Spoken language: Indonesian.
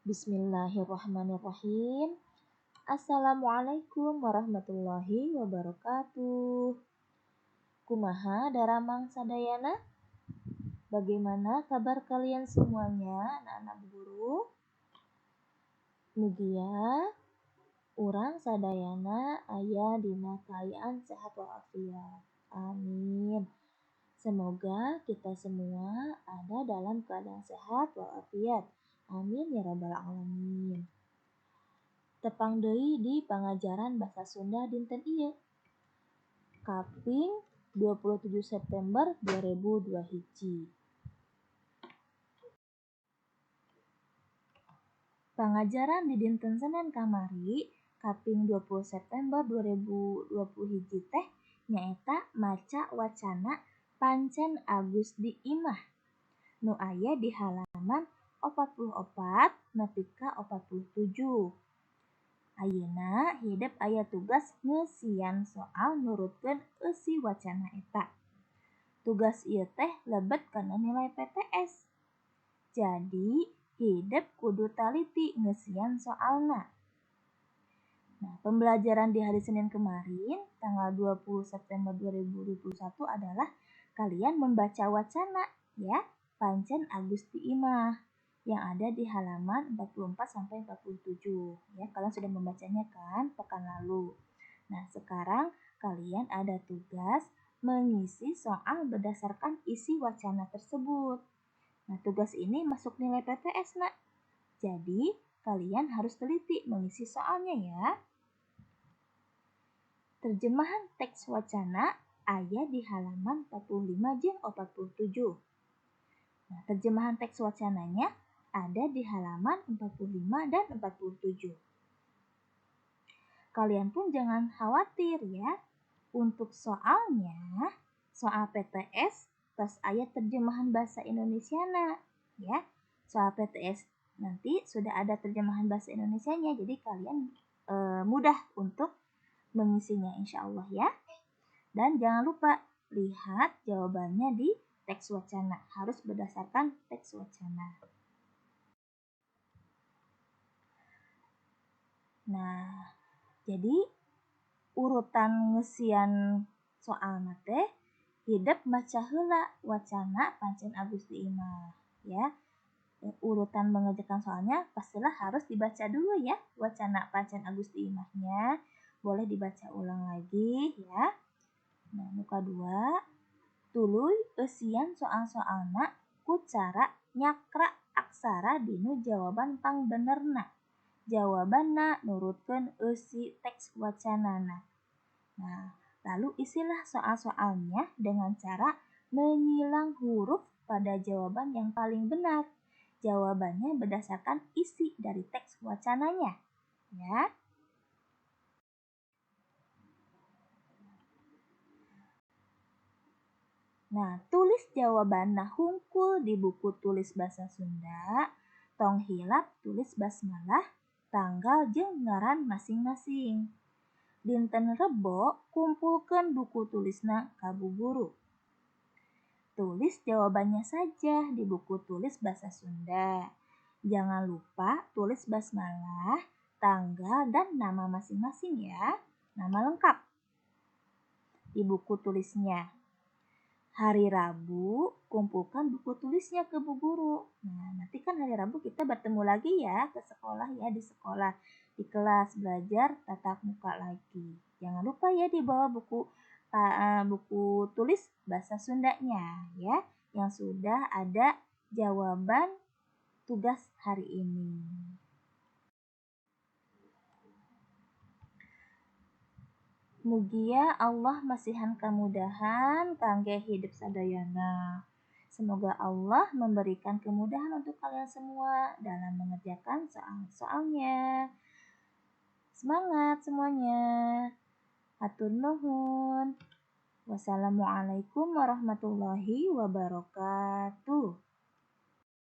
Bismillahirrahmanirrahim. Assalamualaikum warahmatullahi wabarakatuh. Kumaha daramang sadayana? Bagaimana kabar kalian semuanya, anak-anak guru? Mugia urang sadayana aya dina kaayaan sehat walafiat. Amin. Semoga kita semua ada dalam keadaan sehat walafiat. Amin ya rabbal alamin. Tepang deui di pangajaran basa Sunda dinten ieu. Kaping 27 September 2002 hiji. Pangajaran di dinten Senin kamari kaping 20 September 2020 hiji teh nyaeta maca wacana Pancen Agus di Imah nu aya di halaman 44 nepi ka 47. Ayeuna hideep aya tugas ngeusian soal nurutkeun eusi wacana eta. Tugas ieu teh lebet kana nilai PTS. Jadi hideep kudu taliti ngeusian soalna. Nah, pembelajaran di hari Senin kemarin, tanggal 20 September 2021 adalah kalian membaca wacana ya, Pancen Agus di Imah yang ada di halaman 44 sampai 47. Ya, kalian sudah membacanya kan pekan lalu. Nah, sekarang kalian ada tugas mengisi soal berdasarkan isi wacana tersebut. Nah, tugas ini masuk nilai PTS, Nak. Jadi, kalian harus teliti mengisi soalnya ya. Terjemahan teks wacana aya di halaman 45 jeung 47. Nah, terjemahan teks wacananya ada di halaman 45 dan 47. Kalian pun jangan khawatir ya. Untuk soalnya, soal PTS tos aya terjemahan bahasa Indonesiana ya. Soal PTS nanti sudah ada terjemahan bahasa Indonesianya, jadi kalian mudah untuk mengisinya insya Allah ya. Dan jangan lupa lihat jawabannya di teks wacana, harus berdasarkan teks wacana. Nah, jadi urutan ngeusian soal teh hideep maca heula wacana Pancen Agus di Imah ya. Urutan mengerjakan soalnya pastilah harus dibaca dulu ya wacana Pancen Agus di Imahnya. Boleh dibaca ulang lagi ya. Nah, muka 2. Tuluy eusian soal-soalna ku cara nyakra aksara dinu jawaban pangbenerna. Jawabanna nurutkeun eusi teks wacanana. Nah, lalu isilah soal-soalnya dengan cara menyilang huruf pada jawaban yang paling benar. Jawabannya berdasarkan isi dari teks wacananya. Ya. Nah, tulis jawabanna hungkul di buku tulis basa Sunda. Tong hilap tulis basmalah, tanggal jeung ngaran masing-masing. Dinten Rebo kumpulkeun buku tulisna ka Bu Guru. Tulis jawabannya saja di buku tulis bahasa Sunda. Jangan lupa tulis basmalah, tanggal, dan nama masing-masing ya. Nama lengkap di buku tulisnya. Hari Rabu kumpulkan buku tulisnya ke Bu Guru. Nah, nanti kan hari Rabu kita bertemu lagi ya ke sekolah ya, di sekolah, di kelas belajar tatap muka lagi. Jangan lupa ya dibawa buku tulis bahasa Sundanya ya, yang sudah ada jawaban tugas hari ini. Mugia Allah masihan kemudahan kangge hidup sadayana. Semoga Allah memberikan kemudahan untuk kalian semua dalam mengerjakan soal-soalnya. Semangat semuanya. Hatur nuhun. Wassalamualaikum warahmatullahi wabarakatuh.